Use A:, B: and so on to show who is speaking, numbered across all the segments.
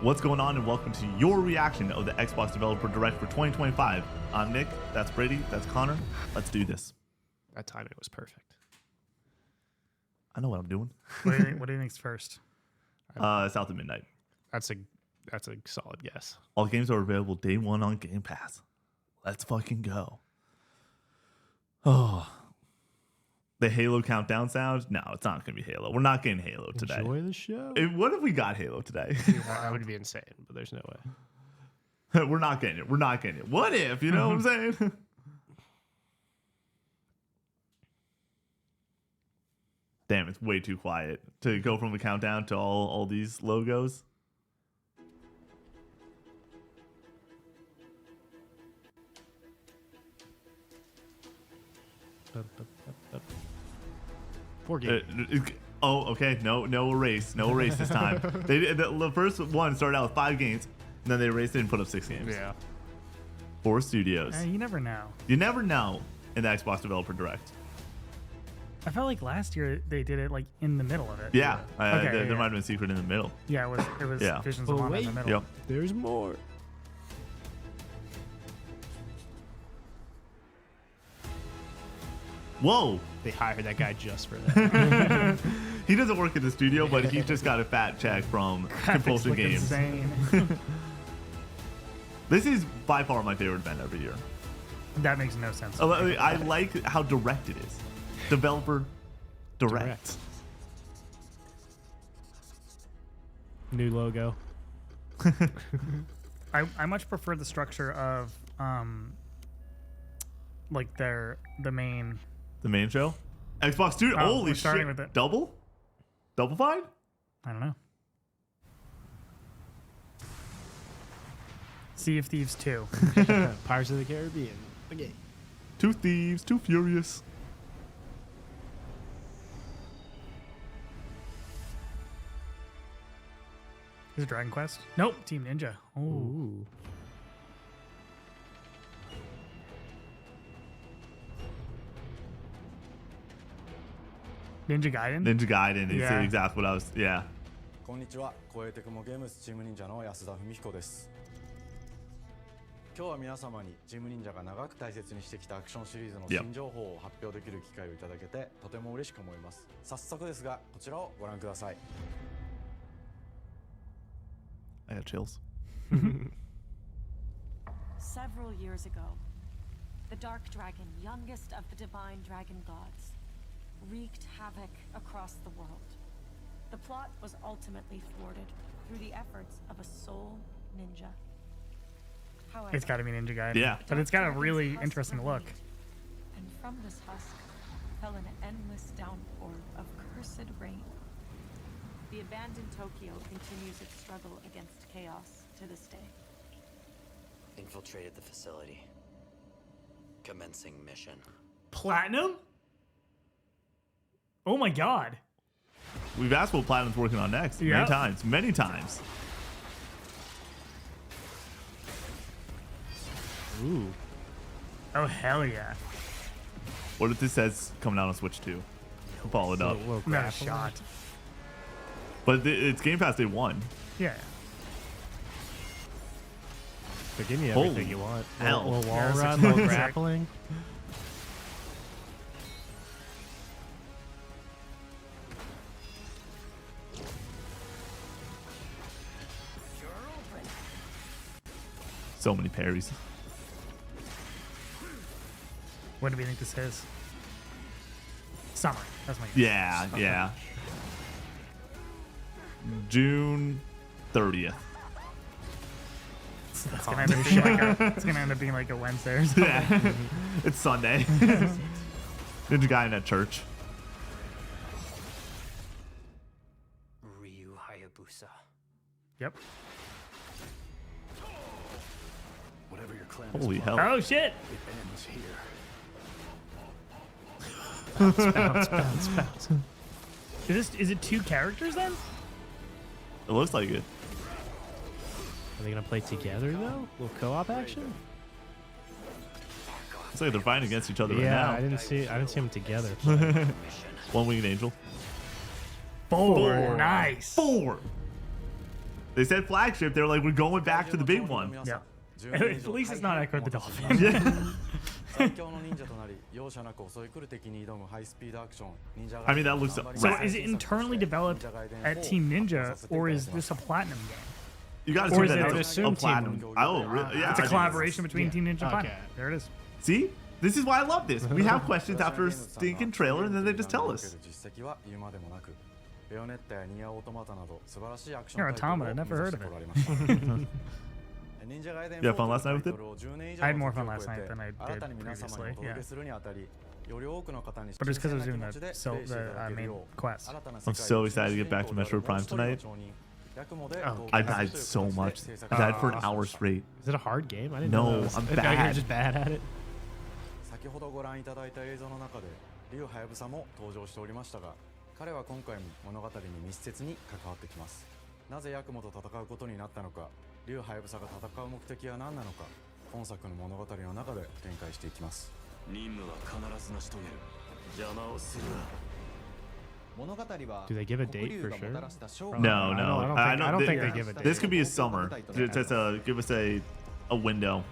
A: What's going on, and welcome to your reaction of the Xbox Developer Direct for 2025. I'm Nick, that's Brady, that's Connor. Let's do this.
B: That timing was perfect.
A: I know what I'm doing.
C: What do you think's first?
A: South of Midnight.
B: That's a solid guess.
A: All games are available day one on Game Pass. Let's fucking go. Oh, the Halo countdown sound? No, it's not going to be Halo. We're not getting Halo today.
B: Enjoy the show.
A: What if we got Halo today?
B: That would be insane, but there's no way.
A: We're not getting it. We're not getting it. What if? You know what I'm saying? Damn, it's way too quiet to go from the countdown to all these logos.
B: Poor game.
A: Oh, okay. No erase. No erase this time. The first one started out with 5 games, and then they erased it and put up 6 games.
B: Yeah.
A: 4 studios.
C: You never know.
A: You never know in the Xbox Developer Direct.
C: I felt like last year they did it like in the middle of it.
A: Yeah.
C: Okay,
A: there might have been a secret in the middle.
C: Yeah, it was
A: Yeah.
C: Visions
B: But
C: of Mana in
B: wait.
C: the middle.
A: Yep.
B: There's more.
A: Whoa.
B: They hired that guy just for that.
A: He doesn't work at the studio, but he just got a fat check from Compulsion
C: look
A: Games.
C: insane.
A: This is by far my favorite event every year.
C: That makes no sense.
A: I like how direct it is. Developer direct.
B: New logo.
C: I much prefer the structure of like the main.
A: The main show? Xbox Studio.
C: Oh,
A: Holy
C: we're starting
A: shit.
C: with it.
A: Double? Double-fied?
C: I don't know. Sea of Thieves 2.
B: Pirates of the Caribbean. Okay.
A: 2 thieves, 2 furious.
C: Is it Dragon Quest? Nope. Team Ninja. Oh.
B: Ooh.
C: Ninja Gaiden.
A: Ninja Gaiden is
C: Yeah.
A: exactly what I was. Yeah.
D: こんにちは、超えてくもゲームズチーム忍者の安田文彦です。今日は皆様にチーム忍者が長く大切にしてきたアクションシリーズの新情報を発表できる機会をいただけてとても嬉しく思います。早速ですが、こちらをご覧ください。
A: I got chills.
E: Several years ago, the Dark Dragon, youngest of the divine dragon gods, wreaked havoc across the world. The plot was ultimately thwarted through the efforts of a sole ninja. However,
C: It's got to be Ninja Gaiden.
A: Yeah.
C: But it's got a
E: Dragon's
C: really
E: husk
C: interesting look.
E: remained, and from this husk fell an endless downpour of cursed rain. The abandoned Tokyo continues its struggle against chaos to this day.
F: Infiltrated the facility. Commencing mission.
C: Platinum? Oh my god.
A: We've asked what Platinum's working on next. Many
C: Yep.
A: times. Many times.
B: Ooh.
C: Oh hell yeah.
A: What if this says coming out on Switch 2? Follow it up.
B: Little
C: Not a
B: grapple.
C: shot.
A: But it's Game Pass Day 1.
C: Yeah.
B: They're giving you
A: Holy
B: everything you want.
A: hell.
B: Little wall
C: Yeah, that's
B: run,
C: sick.
B: little grappling.
A: So many parries.
C: What do we think this is? Summer. That's my guess.
A: Yeah. June 30th.
C: It's gonna end up being like a Wednesday or something.
A: Yeah. It's Sunday. Ninja Gaiden at church.
F: Ryu Hayabusa.
C: Yep.
D: Whatever your clan
A: Holy hell.
C: Oh shit.
D: ends here.
B: Bounce.
C: Is it 2 characters then?
A: It looks like it.
B: Are they gonna play together though? Little co-op action?
A: Looks like they're fighting against each other
B: Yeah, I
A: right
B: didn't see them together.
A: now. One winged angel.
C: 4. Nice.
A: 4. They said flagship. They're like, we're going back to the big one.
C: Yeah. At least it's not Echo the Dolphin.
A: Yeah.
D: 最強の忍者となり容赦なく襲い来る敵に挑むハイスピードアクション忍者
A: I mean, that looks
C: So is it internally developed at Team Ninja, or is this a Platinum game?
A: You gotta
C: Or
A: assume
C: is
A: that
C: it- I
B: would
A: it's
B: assume
A: a
B: Team
A: platinum. Oh, really? Yeah.
C: It's a
A: I think
C: collaboration between Team Ninja and
B: Okay.
C: Platinum. There it is.
A: See, this is why I love this. We have questions after a stinking trailer, and then they just tell us.
D: 実績は言うまでもなくベヨネッタやニアオートマタなど素晴らしいアクショ
C: You're
D: ンタイトルを
C: Automata,
D: 目
C: never
D: 指
C: heard
D: し
C: of
D: て
C: it.
D: こられました忍者ガイデン
A: You had fun last night with it?
C: I had more fun last night than I did previously, yeah. But it's because I was doing the main quest.
A: I'm so excited to get back to Metro Prime tonight. I died so much. I died for an hour straight.
B: Is it a hard game? I didn't
A: No,
B: know.
A: I'm
B: I
A: bad.
B: am just bad at it.
D: 先ほどご覧いただいた映像の中で竜ハヤブサも登場しておりましたが彼は今回も物語に密接に関わってきますなぜヤクモと戦うことになったのか竜ハヤブサが戦う目的は何なのか本作の物語の中で展開していきます任務は必ず成し遂げる邪魔をするな
B: Do they give a date for sure?
A: No, no.
B: I don't think they give a date.
A: This could be a summer. Just give us a window.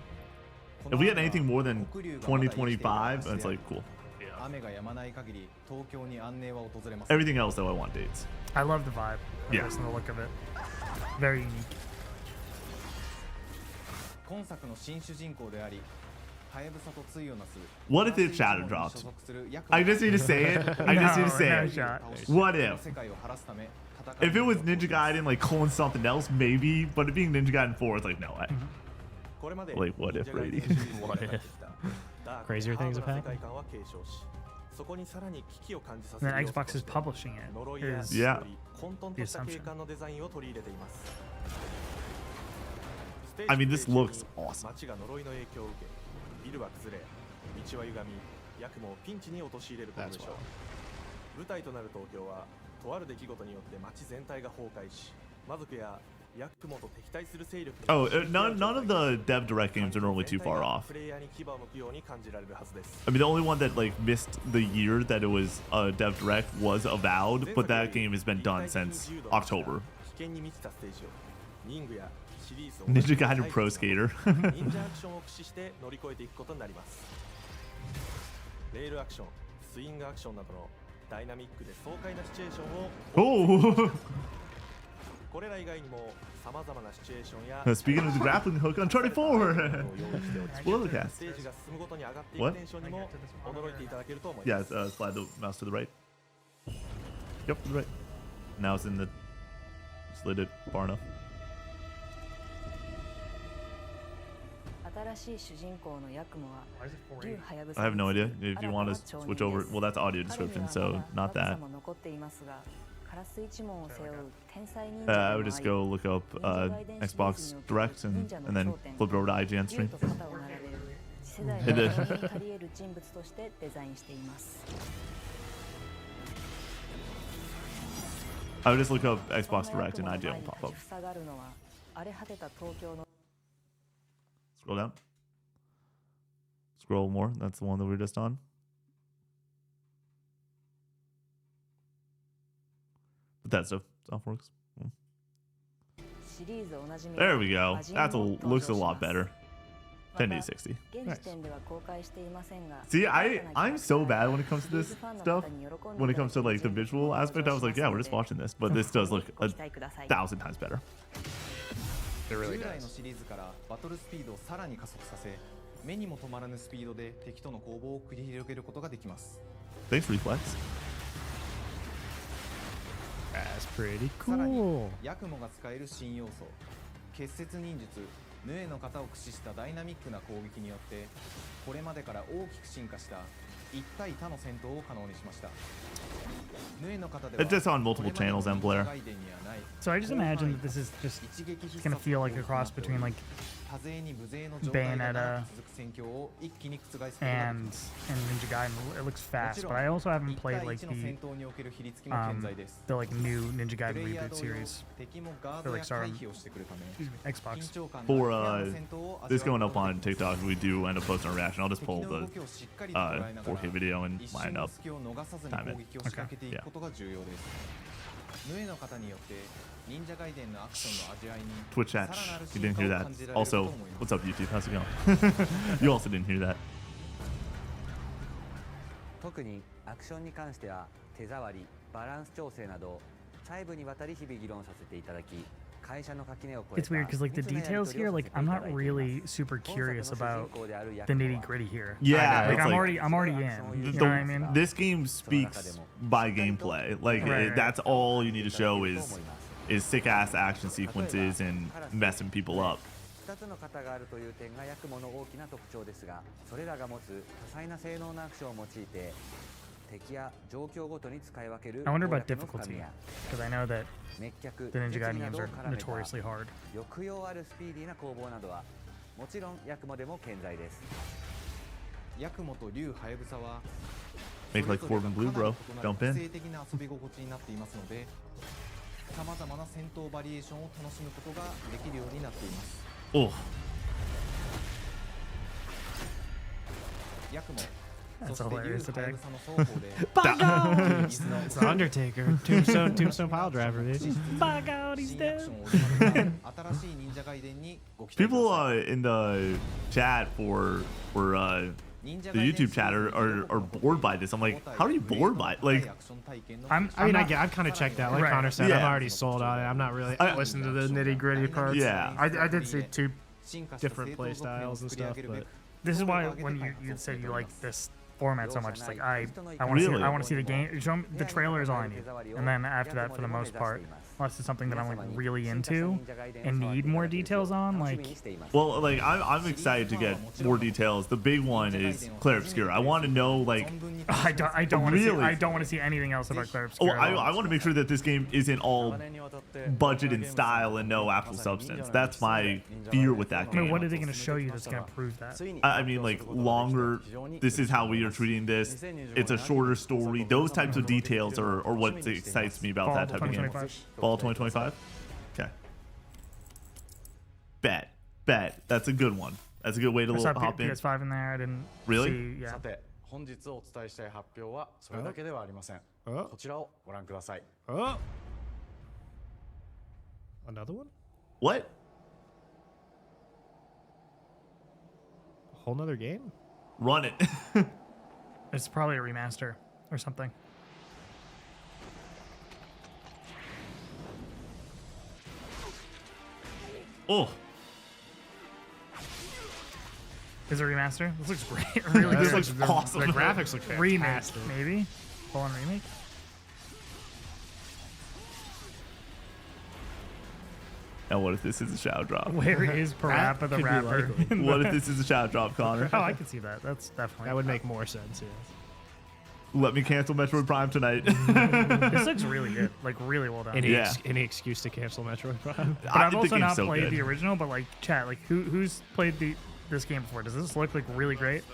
A: If we get anything more than 2025, that's like cool. Everything else, though, I want dates.
C: I love the vibe.
A: Yeah.
C: The look of it. Very unique.
G: 今作の新主人公であり、ハヤブサと対をなす
A: What if it shadow dropped? I just need to say it. I just need to say
C: No
A: it.
C: shot.
A: What if?
G: 世界を晴らすため
A: If it was Ninja Gaiden, like colon something else, maybe. But it being Ninja Gaiden 4, it's like, no way. Like, what if, Brady?
B: What if? Crazier things have happened.
C: And then Xbox is publishing it. Is
A: Yeah.
C: the assumption.
A: I mean, this looks awesome.
H: 街が呪いの影響を受けビルは崩れ道は歪みヤクモをピンチに陥れることでしょう舞台となる東京はとある出来事によって街全体が崩壊し魔族やヤクモと敵対する勢力
A: Oh, none of the dev direct games are normally too far off.
H: プレイヤーに牙を向くように感じられるはずです
A: I mean, the only one that like missed the year that it was dev direct was Avowed, but that game has been done since October.
H: 危険に満ちたステージを忍具やシリーズを
A: Ninja Gaiden Pro Skater.
H: 忍者アクションを駆使して乗り越えていくことになりますレールアクションスイングアクションなどのダイナミックで爽快なシチュエーションを
A: Oh!
H: これら以外にも様々なシチュエーションや
A: Speaking of the grappling hook on 24! Spoiler
H: ス
A: cast.
H: テージが進むごとに上がっていく
A: What?
H: テンションにも驚いていただけると思い
A: Yeah,
H: ます
A: slide the mouse to the right. Yep, to the right. Now it's in the... Slid it far enough.
I: 新しい主人公のヤクモは
C: Why is it
I: 竜
C: 480?
I: ハヤブサ
A: I have no idea if you want to switch over. Well, that's audio description, so not that. I would just go look up Xbox Direct and then flip it over to IGN stream. And then- I would just look up Xbox Direct and IGN will pop up. Scroll down. Scroll more. That's the one that we were just on. Bethesda stuff works. There we go. That looks a lot better. 1080. Nice. See, I'm so bad when it comes to this stuff. When it comes to like the visual aspect, I was like, yeah, we're just watching this, but this does look 1,000 times better.
B: It really
G: 従来の
B: does.
G: シリーズからバトルスピードをさらに加速させ目にも止まらぬスピードで敵との攻防を繰り広げることができます
A: Thanks, Reflex.
B: That's pretty
G: さらに
B: cool.
G: ヤクモが使える新要素結節忍術ヌエの型を駆使したダイナミックな攻撃によってこれまでから大きく進化した一対他の戦闘を可能にしましたヌエの型では
A: It's just on multiple channels and Blair.
C: So I just imagine that this is just gonna feel like a cross between like Bayonetta and Ninja Gaiden. It looks fast, but I also haven't played like the like new Ninja Gaiden reboot series. They're like starting, excuse me, Xbox.
A: For this going up on TikTok, we do end up posting a reaction. I'll just pull the 4K video and line up. Time it.
C: Okay.
A: Yeah.
G: ヌエの方によって忍者ガイデンのアクションの味わいに
A: Twitch chat.
G: さらなる
A: You
G: 進
A: didn't
G: 化
A: hear
G: を
A: that.
G: 感じられると
A: Also,
G: 思います
A: what's up, YouTube? How's it going? You also didn't hear that.
J: 特にアクションに関しては手触り、バランス調整など細部にわたり日々議論させていただき、会社の垣根を越え
C: It's weird because like the details here, like I'm not really super curious about the nitty gritty here.
A: Yeah,
C: like
A: it's
C: I'm
A: like-
C: already in. You know what I mean?
A: This game speaks by gameplay. Like
C: Right.
A: that's all you need to show is sick ass action sequences and messing people up.
J: 2つの型があるという点がヤクモの大きな特徴ですが、それらが持つ多彩な性能のアクションを用いて敵や状況ごとに使い分ける
C: I wonder
J: 攻
C: about
J: 略の深
C: difficulty
J: みや
C: because I know that
J: 滅却
C: the Ninja
J: 決
C: Gaiden
J: 意な
C: games
J: どを
C: are
J: 絡めた
C: notoriously hard.
J: 抑揚あるスピーディーな攻防などはもちろんヤクモでも健在です。
G: ヤクモと竜ハヤブサは
A: Make like Corbin Blue, bro. Jump
G: 個
A: in.
G: 性的な遊び心地になっていますので、さまざまな戦闘バリエーションを楽しむことができるようになっています。
A: Oh,
G: ヤクモ
C: That's
G: そ
C: a
G: して竜
C: hilarious
G: ハヤ
C: attack.
G: ブサの双方で
B: It's the Undertaker. Tombstone pile driver, dude.
C: By God, he's
G: 新アク
C: dead.
G: ションを織り交ぜた新しい忍者ガイデンにご期待くだ
A: people
G: さい。
A: in the chat for the YouTube chat are bored by this. I'm like, how are you bored by it? Like,
B: I mean,
C: I'm not-
B: I've kind of checked out. Like
C: Right.
B: Connor said,
A: Yeah.
B: I'm already sold on it. I'm not really listening to the nitty gritty parts.
A: Yeah.
C: I did see two.
B: Different play styles and stuff, but
C: This is why when you said you like this format so much, it's like I want to
A: Really?
C: I want to see the game. Show me, the trailer is all I need, and then after that, for the most part, unless it's something that I'm like really into and need more details on, like
A: well, like I'm excited to get more details. The big one is Claire Obscura. I want to know like,
C: I don't want to see
A: Really?
C: I don't want to see anything else about Claire
A: oh,
C: Obscura.
A: I want to make sure that this game isn't all budget and style and no actual substance. That's my fear with that
C: I mean,
A: game.
C: what are they going to show you that's going to prove that?
A: I mean, like longer. This is how we are treating this. It's a shorter story. Those types of details are what excites me about
C: Fall
A: that type of game.
C: 2025.
A: Fall 2025. Okay. Bet. That's a good one. That's a good way to
C: I saw
A: hop in.
C: PS5 in there. I didn't
A: Really?
C: see. Yeah.
D: さて本日お伝えしたい発表はそれだけではありません。
B: Oh.
D: こちらをご覧ください。
B: Oh. Another one?
A: What?
B: A whole nother game?
A: Run it.
C: It's probably a remaster or something.
A: Oh.
C: Is it a remaster? This looks great. Really
A: This
C: good.
A: looks awesome.
B: The graphics look
C: Remake,
B: fantastic.
C: maybe? Full-on remake?
A: Now what if this is a shout drop?
C: Where is Parappa the
B: could be
C: Rapper?
B: likely.
A: What if this is a shout drop, Connor?
C: Oh, I can see that. That's definitely.
B: That would make more sense, yes.
A: Let me cancel Metroid Prime tonight.
C: This looks really good. Like, really well done.
B: Any,
A: Yeah.
B: any excuse to cancel Metroid Prime?
C: But I've
A: the
C: also
A: game's
C: not
A: so
C: played
A: good.
C: the original, but like, chat, like, who's played this game before? Does this look like really great?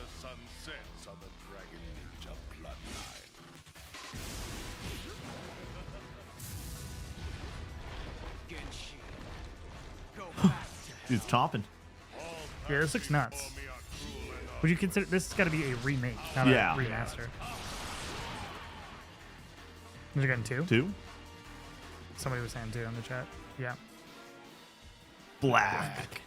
A: Dude's chopping.
C: Yeah, this looks nuts. Would you consider this has got to be a remake, not
A: Yeah.
C: a remaster? Ninja Gaiden 2?
A: 2?
C: Somebody was saying 2 in the chat. Yeah.
A: Black.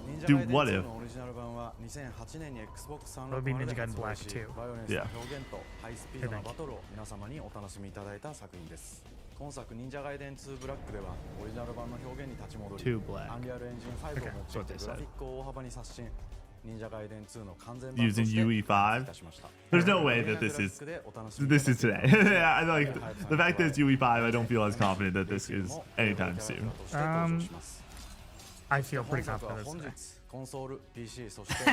D: 忍者
A: Dude,
D: ガイデン
A: what
D: 2
A: if?
D: のオリジナル版は2008年に Xbox
C: That would be
D: 360で
C: Ninja Gaiden
D: 発売
C: Black
D: し
C: too.
D: バイオネスの表現とハイスピードなバトルを皆様にお楽しみいただいた作品です。今作忍者ガイデン2ブラックではオリジナル版の表現に立ち戻り、
B: 2 Black.
D: アンリアルエンジン5を
C: Okay.
D: 用いてグラフィックを大幅に刷新。忍者ガイデン2の完全版
A: Using
D: として
A: UE5?
D: いたしました
A: There's no way that this is today. I like the fact that it's UE5. I don't feel as confident that this is anytime soon.
C: I feel pretty
D: 本作は
C: confident
D: 本
C: it's
D: 日コンソール PC そして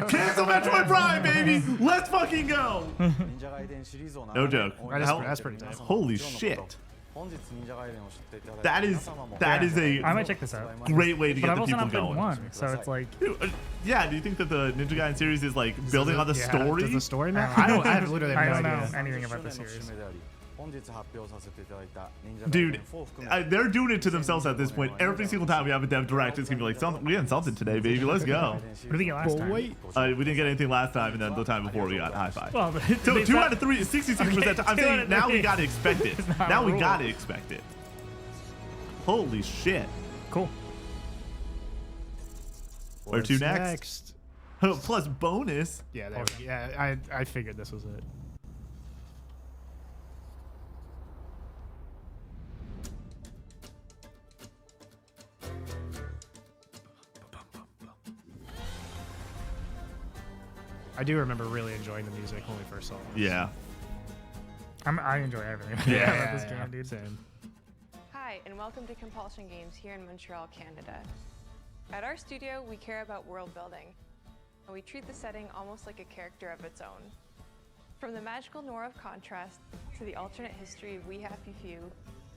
A: Cancel Metroid Prime, baby! Let's fucking go!
D: 忍者ガイデンシリーズを
A: No joke.
B: That's pretty nice.
A: Holy shit.
D: 本日忍者ガイデンを知っていただい
A: That
D: た
A: is
D: 皆様も
A: that is a
C: I might check this out.
A: great way to
C: But
A: get
C: I've
A: the
C: also
A: people
C: not played
A: going.
C: 1, so it's like...
A: Dude, yeah, do you think that the Ninja Gaiden series is like building on the
B: Yeah,
A: story?
B: Does the story matter? I have literally
C: I
B: no
C: don't know
B: idea.
C: anything about the series.
A: Dude, they're doing it to themselves at this point. Every single time we have a dev direct, it's gonna be like, we had something today, baby. Let's go.
C: What did we get last time?
B: Wait.
A: We didn't get anything last time, and then the time before we got high five.
C: Well,
A: So 2 out of 3, 66%. I'm saying now we gotta expect it. Now we gotta expect it. Holy shit.
C: Cool.
A: Where to next? Plus bonus.
B: Yeah, there we go. Yeah, I figured this was it. I do remember really enjoying the music when we first saw it.
A: Yeah.
C: I enjoy everything.
A: Yeah.
C: This game, dude.
B: Same.
K: Hi, and welcome to Compulsion Games here in Montreal, Canada. At our studio, we care about world building, and we treat the setting almost like a character of its own. From the magical noir of contrast to the alternate history of We Happy Few,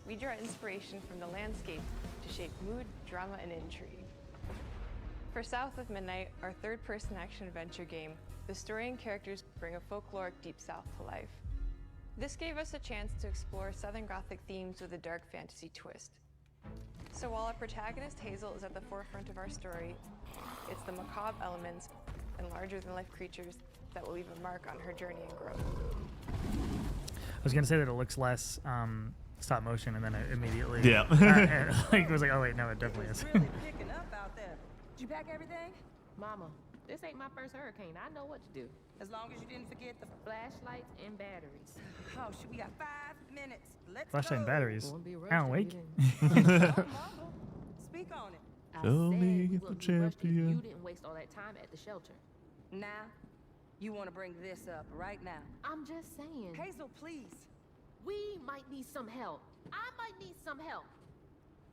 K: we draw inspiration from the landscape to shape mood, drama, and intrigue. For South of Midnight, our third-person action-adventure game, the story and characters bring a folkloric Deep South to life. This gave us a chance to explore Southern Gothic themes with a dark fantasy twist. So while our protagonist Hazel is at the forefront of our story, it's the macabre elements and larger-than-life creatures that will leave a mark on her journey and growth.
C: I was gonna say that it looks less stop motion, and then it immediately it was like, oh wait, no, it definitely is.
L: Really picking up out there. Did you pack everything?
M: Mama, this ain't my first hurricane. I know what to do.
L: As long as you didn't forget the
M: Flashlights and batteries.
L: Oh, shit, we got 5 minutes. Let's
C: Flashlight and
L: go.
C: batteries.
M: Won't be
C: Alan
M: rushing
C: Wake.
L: Speak on it.
M: I
A: Show
M: said
A: me
M: we
A: the
M: wouldn't be rushed if
A: champion.
M: You didn't waste all that time at the shelter.
L: Now, you want to bring this up right now.
M: I'm just saying.
L: Hazel, please.
M: We might need some help. I might need some help.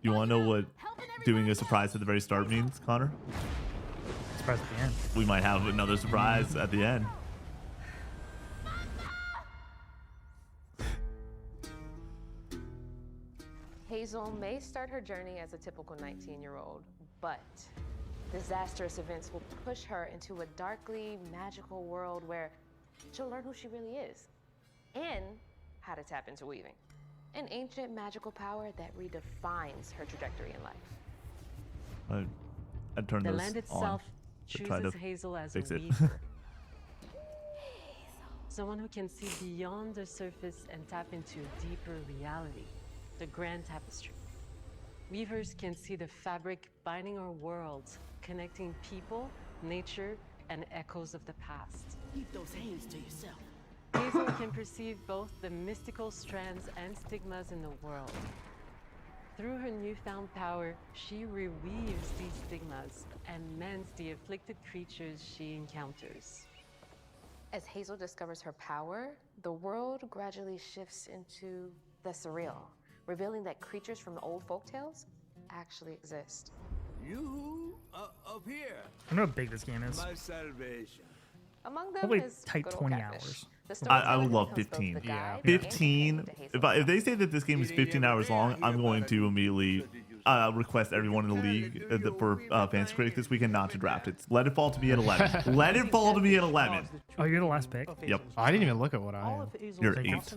A: You want to know what doing a surprise at the very start means, Connor?
C: Surprise at the end.
A: We might have another surprise at the end.
M: Hazel may start her journey as a typical 19-year-old, but disastrous events will push her into a darkly magical world where she'll learn who she really is and how to tap into weaving, an ancient magical power that redefines her trajectory in life.
A: I'd turn
N: The
A: those
N: land
A: on
N: itself
A: to try to
N: chooses Hazel as
A: fix
N: a
A: it.
N: weaver. Someone who can see beyond the surface and tap into a deeper reality, the grand tapestry. Weavers can see the fabric binding our worlds, connecting people, nature, and echoes of the past.
L: Keep those hands to yourself.
N: Hazel can perceive both the mystical strands and stigmas in the world. Through her newfound power, she reweaves these stigmas and mends the afflicted creatures she encounters.
M: As Hazel discovers her power, the world gradually shifts into the surreal, revealing that creatures from the old folktales actually exist.
O: You up here.
C: I know how big this game is.
O: My salvation.
M: Among them
C: Probably
M: is
C: tight
M: good old
C: 20
M: Catfish.
C: hours.
M: The
A: I would
M: storytelling
A: love
M: becomes both
A: 15.
M: the guide and
A: 15.
M: companion to
A: If they say that this game is 15 hours long, I'm going to immediately request everyone in the league for Fantasy Critic this weekend not to draft it. Let it fall to me at 11. Let it fall to me at 11.
C: Oh, you're the last pick?
A: Yep.
B: I didn't even look at what I am.
A: You're 8.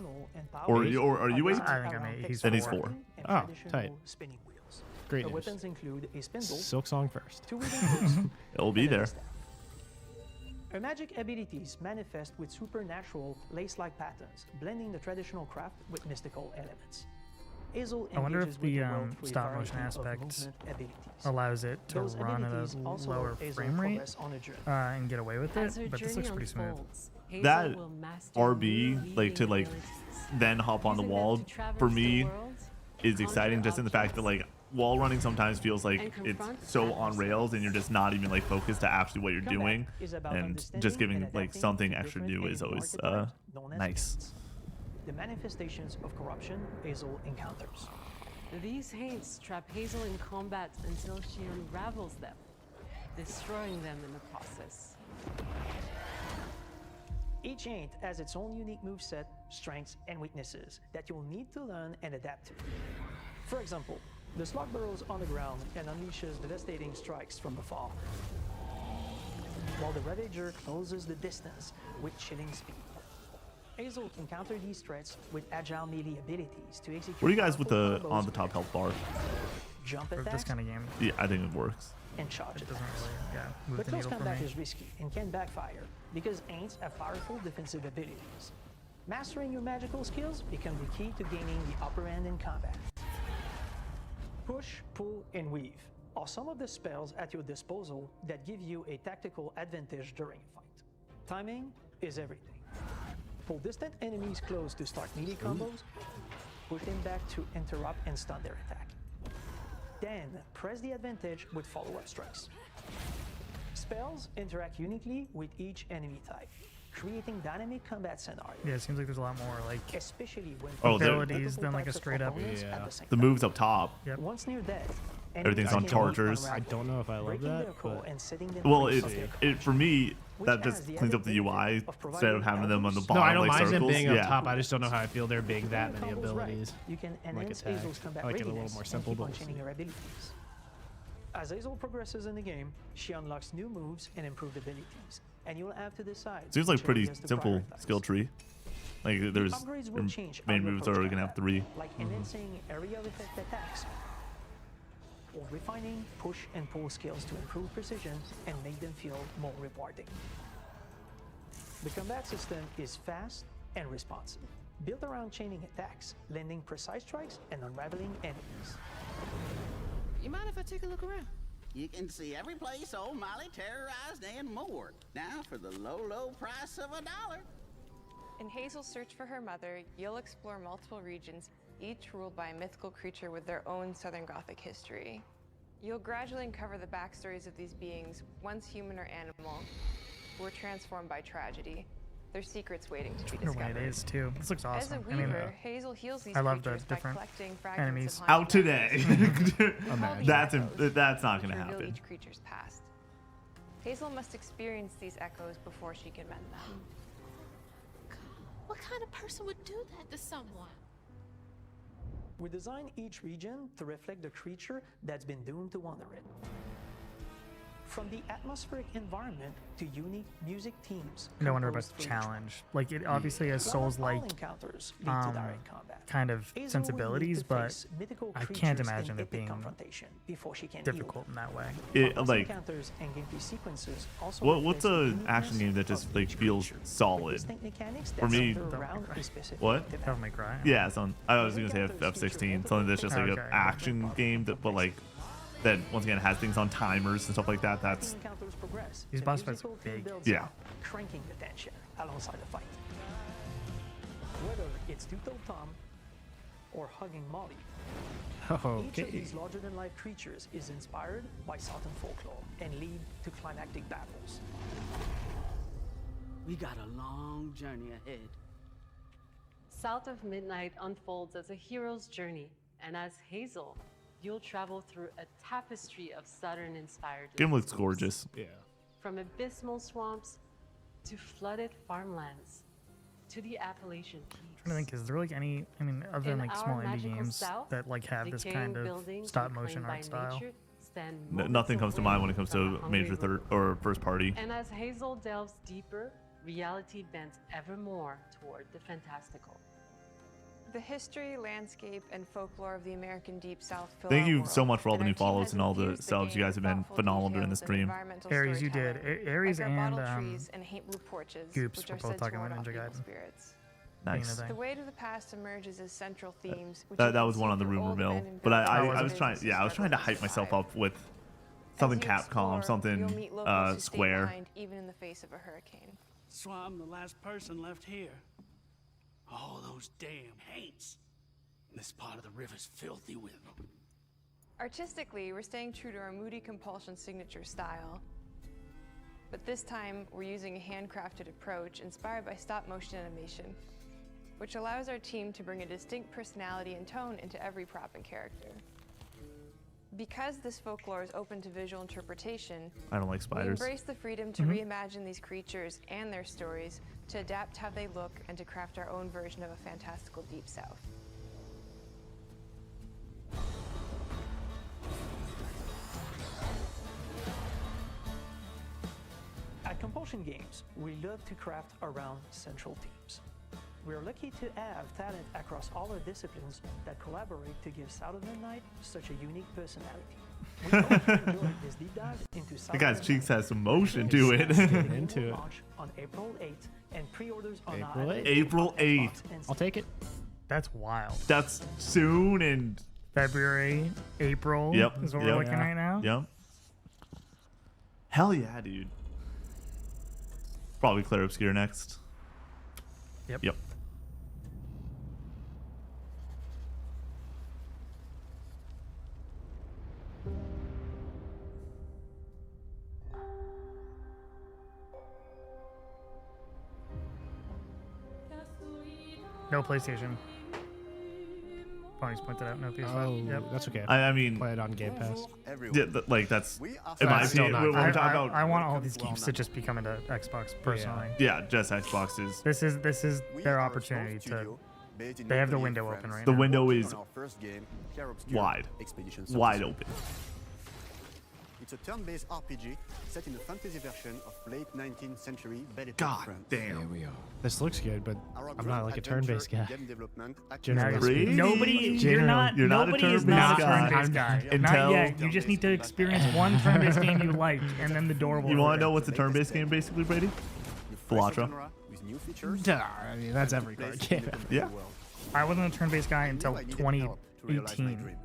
A: Or are you 8?
C: I think I'm 8. He's
A: Then
C: 4.
A: he's 4.
B: Oh, tight.
P: Spinning wheels.
B: Great
P: The
B: news.
P: weapons include a spindle,
B: Silk Song first.
P: 2 weaving hooks,
A: It'll be
P: and a
A: there.
P: staff. Her magic abilities manifest with supernatural lace-like patterns, blending the traditional craft with mystical elements. Hazel
C: I wonder
P: engages
C: if
P: with
C: the
P: world through a
C: stop motion
P: variety of
C: aspect
P: movement abilities.
C: allows it to
P: Those
C: run at
P: abilities
C: a
P: also
C: lower
P: help Hazel
C: frame rate
P: progress on her journey.
C: and get away with
N: As her
C: it, but this
N: journey
C: looks pretty smooth.
N: unfolds, Hazel
A: That
N: will master
A: RB, like to like then hop on the wall, for me is exciting just in the fact that like wall running sometimes feels like it's so on rails and you're just not even like focused to actually what you're doing, and just giving like something extra new is always nice.
P: The manifestations of corruption Hazel encounters.
N: These haints trap Hazel in combat until she unravels them, destroying them in the process.
P: Each Haint has its own unique moveset, strengths, and weaknesses that you'll need to learn and adapt to. For example, the slug burrows on the ground and unleashes devastating strikes from afar, while the Ravager closes the distance with chilling speed. Hazel can counter these threats with agile melee abilities to execute.
A: What are you guys with
P: powerful
A: the
P: combos,
A: on the top health bar?
P: jump
C: For
P: attacks,
C: this kind of game,
A: Yeah, I think it works.
P: and charge
C: it
P: attacks.
C: doesn't really, yeah, move
P: But
C: the
P: close
C: needle for
P: combat
C: me.
P: is risky and can backfire because aints have powerful defensive abilities. Mastering your magical skills becomes the key to gaining the upper hand in combat. Push, pull, and weave are some of the spells at your disposal that give you a tactical advantage during a fight. Timing is everything. Pull distant enemies close to start melee combos, push them back to interrupt and stun their attack. Then press the advantage with follow-up strikes. Spells interact uniquely with each enemy type, creating dynamic combat scenarios.
C: Yeah, it seems like there's a lot more like
P: especially when
C: abilities than like a straight up.
A: The moves up top.
C: Yep.
P: Once near death,
A: Everything's on chargers.
B: I don't know if I love that, but
A: Well, it for me that just cleans up the UI instead of having them on the bottom.
B: no, I don't
A: like
B: mind
A: circles.
B: them being
A: yeah.
B: up top. I just don't know how I feel there being that many
P: combos right,
B: abilities.
P: you can
B: like
P: enhance
B: attacks.
P: Hazel's combat
B: I like it a little
P: readiness
B: more
P: and
B: simple,
P: keep
B: but
P: on
B: we'll
P: chaining
B: see.
P: her abilities. As Hazel progresses in the game, she unlocks new moves and improved abilities, and you'll have to decide.
A: Seems like
P: which
A: pretty
P: areas to
A: simple
P: prioritize.
A: skill tree. Like there's
P: Upgrades will change
A: main
P: how you
A: moves are
P: approach
A: gonna have
P: combat,
A: 3.
P: like enhancing area of effect attacks, or refining push and pull skills to improve precision and make them feel more rewarding. The combat system is fast and responsive, built around chaining attacks, landing precise strikes, and unraveling enemies.
Q: You mind if I take a look around? You can see every place old Molly terrorized and more. Now for the low, low price of $1.
K: In Hazel's search for her mother, you'll explore multiple regions, each ruled by a mythical creature with their own Southern Gothic history. You'll gradually uncover the backstories of these beings, once human or animal, who were transformed by tragedy. Their secrets waiting to be
C: The way it
K: discovered.
C: is too. This looks awesome.
K: As a weaver, Hazel heals these
C: I love the
K: creatures by
C: different
K: collecting
C: enemies.
K: fragments of
A: Out today.
C: Imagine.
A: That's not gonna
K: which reveal
A: happen.
K: each creature's past. Hazel must experience these echoes before she can mend them.
R: What kind of person would do that to someone?
P: We design each region to reflect the creature that's been doomed to wander it. From the atmospheric environment to unique music themes.
C: No wonder about
P: composed
C: the
P: for each
C: challenge. Like it obviously has
P: While not
C: Souls-like
P: all encounters lead to direct combat,
C: kind of
P: Hazel will
C: sensibilities,
P: need to
C: but
P: face mythical
C: I can't
P: creatures in
C: imagine it
P: epic
C: being
P: confrontation before she can
C: difficult in that way.
A: It,
P: Boss
A: like
P: encounters and gameplay sequences also
A: what's
P: reflects the
A: a action game that just like feels solid?
P: distinct mechanics
A: For
P: that
A: me,
P: center around a specific
A: what?
P: thematic.
C: Devil May Cry.
A: Yeah, I was gonna say F16, something that's just like an
C: Okay.
A: action game that, but like that once again has things on timers and stuff like that. That's
P: Encounters progress.
C: These
P: the
C: boss fights
P: musical
C: are
P: theme
C: big.
P: builds
A: Yeah.
P: up, cranking the tension alongside the fight. Whether it's Two-Toed Tom or hugging Molly, each of
C: Okay.
P: these larger-than-life creatures is inspired by Southern folklore and lead to climactic battles.
Q: We got a long journey ahead.
N: South of Midnight unfolds as a hero's journey, and as Hazel, you'll travel through a tapestry of Southern-inspired
A: game looks
N: landscapes.
A: gorgeous.
B: Yeah.
N: From abysmal swamps to flooded farmlands to the Appalachian Peaks.
C: I'm trying to think, is there like any? I mean, other than
N: In
C: like small
N: our
C: indie
N: magical
C: games
N: South,
C: that like have this
N: decaying
C: kind of
N: buildings
C: stop motion
N: reclaimed by
C: art style?
N: nature stand
A: Nothing
N: moments
A: comes to
N: away
A: mind when it comes
N: from
A: to
N: a hungry
A: major third
N: river.
A: or first party.
N: And as Hazel delves deeper, reality bends ever more toward the fantastical.
K: The history, landscape, and folklore of the American Deep South fill
A: Thank
K: our
A: you
K: world,
A: so much for all the
K: and
A: new
K: our team
A: follows
K: has
A: and all the
K: infused
A: subs. You
K: game
A: guys have
K: with
A: been
K: thoughtful
A: phenomenal during the
K: details and
A: stream.
K: environmental
C: Aries, you did.
K: storytelling,
C: Aries
K: like our
C: and
K: bottle trees and Haint Blue porches,
C: Goops
K: which
C: were
K: are
C: both
K: said to
C: talking
K: ward
C: about
K: off
C: Ninja
K: evil
C: Gaiden.
K: spirits.
A: Nice.
K: The way to the past emerges as central themes. which
A: That
K: you
A: that
K: can
A: was one
K: see
A: on the
K: through
A: rumor
K: old
A: mill,
K: abandoned
A: but I
K: buildings,
A: was trying.
K: businesses,
A: Yeah, I was trying to
K: struggles
A: hype myself
K: survive.
A: up with
K: As
A: something
K: you
A: Capcom,
K: explore, you'll
A: something
K: meet locals who stay
A: Square.
K: behind even in the face of a hurricane.
O: So I'm the last person left here. All those damn haints. This part of the river's filthy with them.
K: Artistically, we're staying true to our moody compulsion signature style. But this time, we're using a handcrafted approach inspired by stop-motion animation, which allows our team to bring a distinct personality and tone into every prop and character. Because this folklore is open to visual interpretation,
A: I don't like
K: we
A: spiders.
K: embrace the freedom to reimagine these creatures and their stories, to adapt how they look, and to craft our own version of a fantastical Deep South.
P: At Compulsion Games, we love to craft around central themes. We're lucky to have talent across all our disciplines that collaborate to give Southern Night such a unique personality. We hope you enjoyed this deep dive into
A: The guy's
P: Southern
A: cheeks
P: Night.
A: has some motion to it.
B: Into it.
P: Launch on April 8th and pre-orders on
B: April 8th?
A: April 8th.
B: I'll take it.
C: That's wild.
A: That's soon and
C: February, April
A: yep.
C: is what
A: yep.
C: we're looking right now.
A: Yep. Hell yeah, dude. Probably Claire Obscure next.
C: Yep.
A: Yep.
C: No PlayStation. Pony's pointed out no PS5.
B: Oh,
C: Yep.
B: that's okay.
A: I mean,
B: play it on Game Pass.
A: yeah, like that's in my
B: still
A: opinion.
B: not
A: When we're
B: good.
A: talking about,
C: I want all these games to just be coming to Xbox personally.
A: yeah, just Xboxes.
C: This is their opportunity to. They have the window open right
A: The
C: now.
A: window is wide, wide open.
S: It's a turn-based RPG set in the fantasy version of late 19th century Belgium,
A: God
S: France.
A: damn.
B: This looks good, but
S: Our
B: I'm not like a turn-based guy.
S: game development
B: Generally
C: Nobody,
B: speaking.
C: you're not.
A: You're not a
C: nobody is
A: turn-based
C: not a
A: guy.
C: turn-based guy.
A: Until-
C: Not yet. You just need to experience one turn-based game you like, and then the door will.
A: You want
C: open.
A: to know what's a turn-based game, basically, Brady? Falatra.
S: with new features.
B: I mean, that's every card game.
A: Yeah.
C: I wasn't a turn-based guy until 2018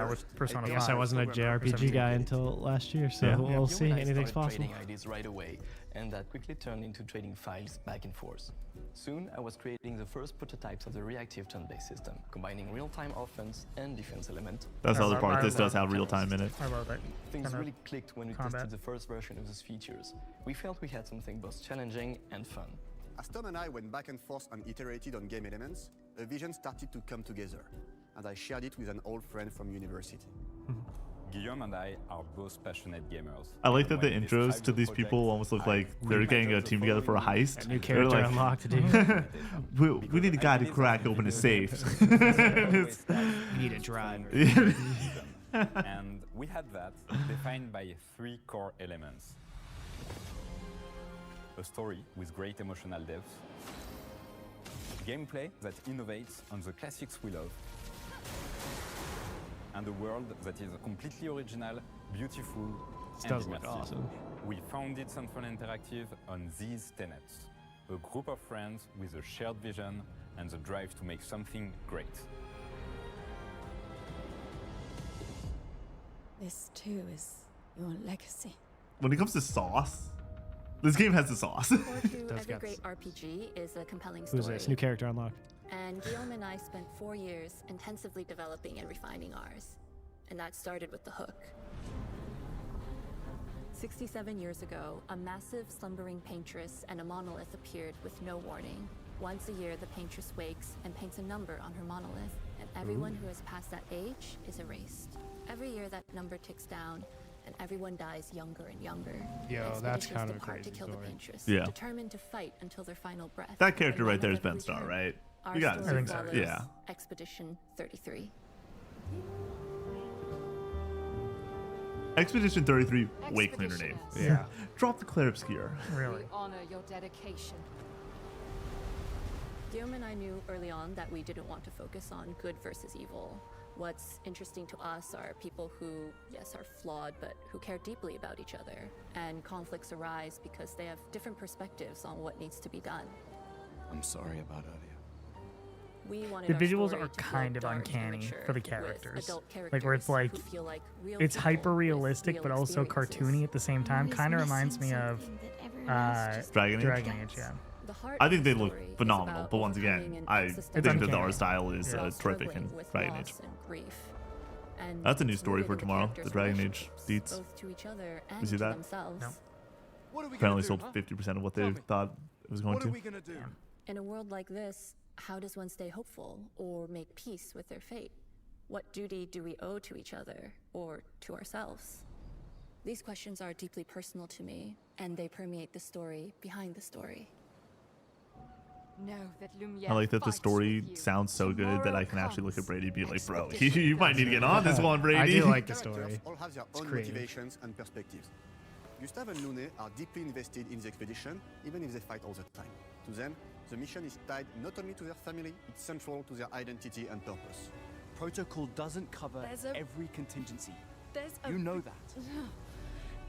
C: with Persona 5.
B: I guess I wasn't a JRPG guy until last year, so
A: Yeah.
B: we'll see.
T: I
B: Anything's
T: started
B: possible.
T: trading ideas right away, and that quickly turned into trading files back and forth. Soon, I was creating the first prototypes of the reactive turn-based system, combining real-time offense and defense element.
A: That's the other part. This does have real time in it.
C: I love that.
T: Things
C: kind of
T: really clicked when we
C: combat.
T: tested the first version of those features. We felt we had something both challenging and fun.
S: As Tom and I went back and forth and iterated on game elements, a vision started to come together, and I shared it with an old friend from university.
U: Guillaume and I are both passionate gamers.
A: I like that the intros to these people almost look like they're getting a team together for a heist.
B: A new
A: They're
B: character
A: like,
B: unlocked, dude.
A: we need a guy to crack open a safe. It's-
B: You need a drive.
U: And we had that defined by 3 core elements. A story with great emotional depth, gameplay that innovates on the classics we love, and a world that is completely original, beautiful,
B: This
U: and
B: does look
U: immersive.
B: awesome.
U: We founded Sunfun Interactive on these tenets. A group of friends with a shared vision and the drive to make something great.
R: This too is your legacy.
A: When it comes to sauce, this game has the sauce.
R: Core to
B: Does
R: every
B: got
R: great RPG is a compelling story.
B: Who's this? New character unlocked.
R: And Guillaume and I spent 4 years intensively developing and refining ours. And that started with the hook. 67 years ago, a massive slumbering paintress and a monolith appeared with no warning. Once a year, the paintress wakes and paints a number on her monolith, and everyone who has passed that age is erased. Every year, that number ticks down, and everyone dies younger and younger.
B: Yo,
R: Expeditions
B: that's kind of a
R: depart
B: crazy
R: to kill the
B: story.
R: paintress,
A: Yeah.
R: determined to fight until their final breath.
A: That character
R: And
A: right there is
R: when
A: Ben Starr,
R: return,
A: right?
R: our
A: You got it.
R: story
C: I think so,
R: follows
A: yeah.
R: Expedition 33.
A: Expedition 33, way cleaner name.
C: Yeah.
A: Drop the Claire Obscure.
C: Really.
R: Honor your dedication. Guillaume and I knew early on that we didn't want to focus on good versus evil. What's interesting to us are people who, yes, are flawed, but who care deeply about each other. And conflicts arise because they have different perspectives on what needs to be done.
D: I'm sorry about earlier.
R: We wanted
C: The
R: our
C: visuals
R: story
C: are
R: to feel
C: kind of
R: dark and
C: uncanny
R: mature,
C: for the
R: with
C: characters.
R: adult
C: Like where it's like
R: who feel like real
C: it's
R: people
C: hyper
R: with
C: realistic
R: real
C: but also
R: experiences.
C: cartoony at the same time. Kind of reminds me of
A: Dragon Age?
C: Dragon Age, yeah.
R: The heart
A: I
R: of
A: think
R: the
A: they look
R: story is
A: phenomenal,
R: about
A: but once
R: overcoming
A: again,
R: an
A: I
R: existential
A: think that the
C: uncanny.
A: art style is
C: Yeah.
A: terrific in
R: struggling with
A: Dragon
R: loss
A: Age.
R: and grief. And
A: That's a new story
R: rooted
A: for
R: in the
A: tomorrow, the
R: characters'
A: Dragon Age
R: relationships,
A: deets.
R: both to each other and
A: You see
R: to
A: that?
R: themselves.
C: No.
A: Apparently sold 50% of what they thought it was going to.
D: gonna do?
R: In a world like this, how does one stay hopeful or make peace with their fate? What duty do we owe to each other or to ourselves? These questions are deeply personal to me, and they permeate the story behind the story.
E: Know that Lumiere
A: I like that the
E: fights
A: story
E: with you.
A: sounds so good that
E: Tomorrow
A: I can actually look at
E: comes.
A: Brady and be like, bro,
E: Expedition
A: you might need to get on this one, Brady.
B: I do like the
S: Characters
B: story.
S: all have their
B: It's
S: own
B: creative.
S: motivations and perspectives. Gustave and Lune are deeply invested in the expedition, even if they fight all the time. To them, The mission is tied not only to their family, it's central to their identity and purpose.
F: Protocol doesn't cover every contingency.
E: You
F: know that.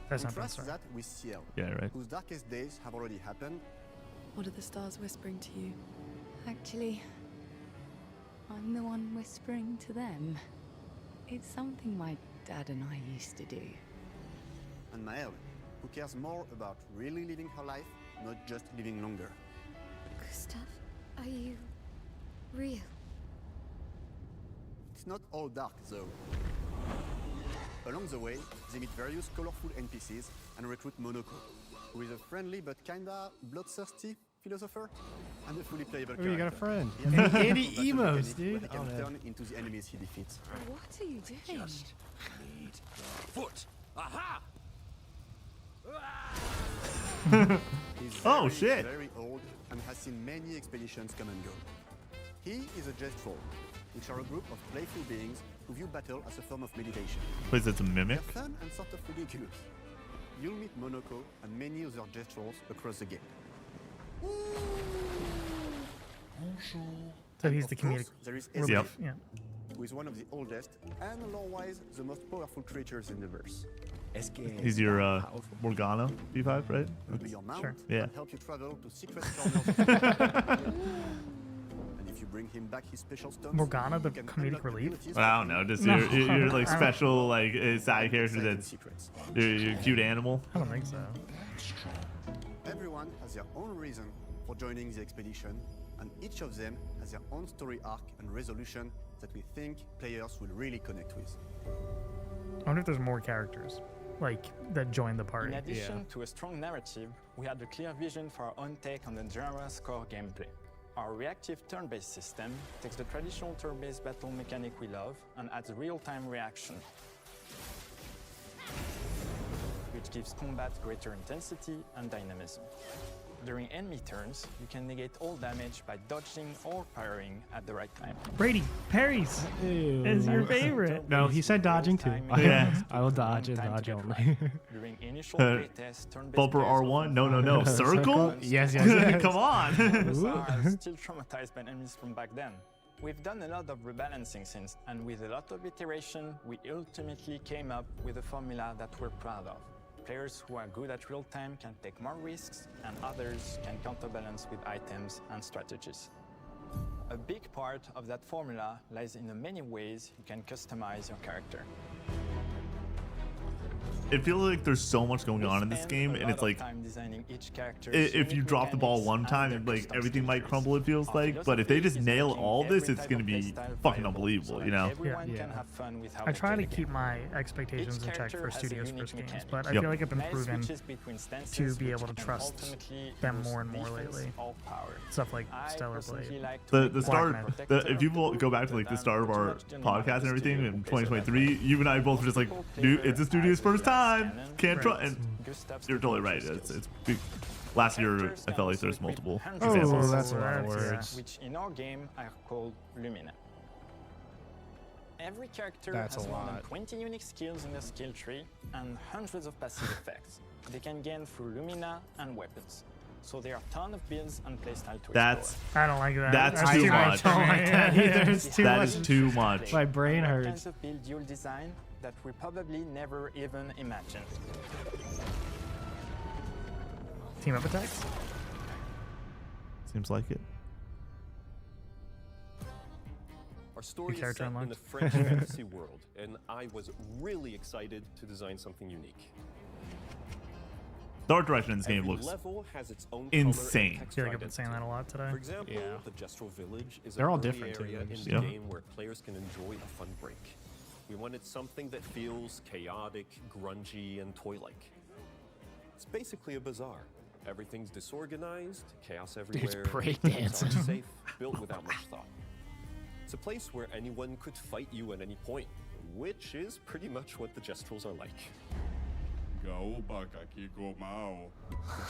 C: That's not
S: Contrast
C: sorry.
S: that with CL,
A: Yeah, right.
S: whose darkest days have already happened.
V: What are the stars whispering to you? Actually, I'm the one whispering to them. It's something my dad and I used to do.
S: And Maëlle, who cares more about really living her life, not just living longer.
V: Gustav, are you real?
S: It's not all dark, though. Along the way, they meet various colorful NPCs and recruit Monoko, who is a friendly but kinda bloodthirsty philosopher and a fully playable character.
B: You got a friend.
S: He has a
B: Andy
S: combat
B: Emos,
S: mechanic
B: dude.
S: where he can
B: Oh, man.
S: turn into the enemies he defeats.
V: What are you doing?
F: Just need foot. Aha!
S: He's
A: Oh,
S: very,
A: shit.
S: very old and has seen many expeditions come and go. He is a Gestrol, which are a group of playful beings who view battle as a form of meditation.
A: Wait, it's a mimic?
S: They're fun and sort of ridiculous. You'll meet Monoko and many other Gestrolls across the game.
C: So he's the comedic.
S: There is
C: relief.
S: Yep.
C: Yeah.
S: Who is one of the oldest and lore-wise the most powerful creatures in the verse.
A: He's your Morgana B5, right?
S: He'll be your mount
A: Sure. Yeah.
S: and help you travel to secret corners of the world. And if you bring him back his special stones,
C: Morgana, the
S: you can
C: comedic
S: unlock
C: relief?
S: abilities
A: I don't know, just your like special like side character that's your cute animal.
C: I don't think so.
S: Everyone has their own reason for joining the expedition, and each of them has their own story arc and resolution that we think players will really connect with.
C: I wonder if there's more characters, like, that join the party.
W: In addition to a strong narrative, we had a clear vision for our own take on the genre's core gameplay. Our reactive turn-based system takes the traditional turn-based battle mechanic we love and adds real-time reaction, which gives combat greater intensity and dynamism. During enemy turns, you can negate all damage by dodging or parrying at the right time.
C: Brady, parries is your favorite.
B: No, he said dodging too.
A: Yeah.
B: I will dodge and dodge only.
W: During initial playtest, turn-based
A: Bumper
W: players
A: R1? No. Circle?
B: Yes, yes.
A: Come on.
W: are still traumatized by enemies from back then. We've done a lot of rebalancing since, and with a lot of iteration, we ultimately came up with a formula that we're proud of. Players who are good at real-time can take more risks, and others can counterbalance with items and strategies. A big part of that formula lies in the many ways you can customize your character.
A: It feels like there's so much going on in this game, and it's like if you drop the ball one time, like everything might crumble. It feels like, but if they just nail all this, it's gonna be fucking unbelievable, you know?
C: Yeah. I try to keep my expectations in check for studios' first games, but I feel like I've been proven to be able to trust them more and more lately. Stuff like Stellar Blade.
A: The start, if you will go back to like the start of our podcast and everything in 2023, you and I both were just like, dude, it's the studio's first time. Can't trust. And you're totally right. It's big. Last year, I felt like there's multiple examples.
B: That's a lot of words.
W: Which in our game are called Lumina. Every character
B: That's
W: has
B: a
W: more than
B: lot.
W: 20 unique skills in their skill tree and hundreds of passive effects they can gain through Lumina and weapons. So there are a ton of builds and playstyle to
A: That's
C: I don't like that.
A: That's
C: That's
A: too
C: too
A: much.
C: much. I don't like that either. It's too
A: That
C: much.
A: is too much.
B: My brain
W: There are
B: hurts.
W: kinds of build dual design that we probably never even imagined.
C: Team up attacks?
A: Seems like it.
X: Our story is
C: character
X: set in
C: unlocked.
X: the French fantasy world, and I was really excited to design something unique.
A: The art direction in this game
X: Every
A: looks
X: level has its own
A: insane.
C: I feel like I've been saying that a lot today.
X: For example,
B: Yeah.
X: the Gestrel Village is
B: They're
X: an
B: all
X: early
B: different, too,
X: area in
B: just-
X: the
A: Yeah.
X: game where players can enjoy a fun break. We wanted something that feels chaotic, grungy, and toy-like. It's basically a bazaar. Everything's disorganized, chaos everywhere.
B: breakdancing.
X: It's unsafe, built without much thought. It's a place where anyone could fight you at any point, which is pretty much what the Gestrels are like. The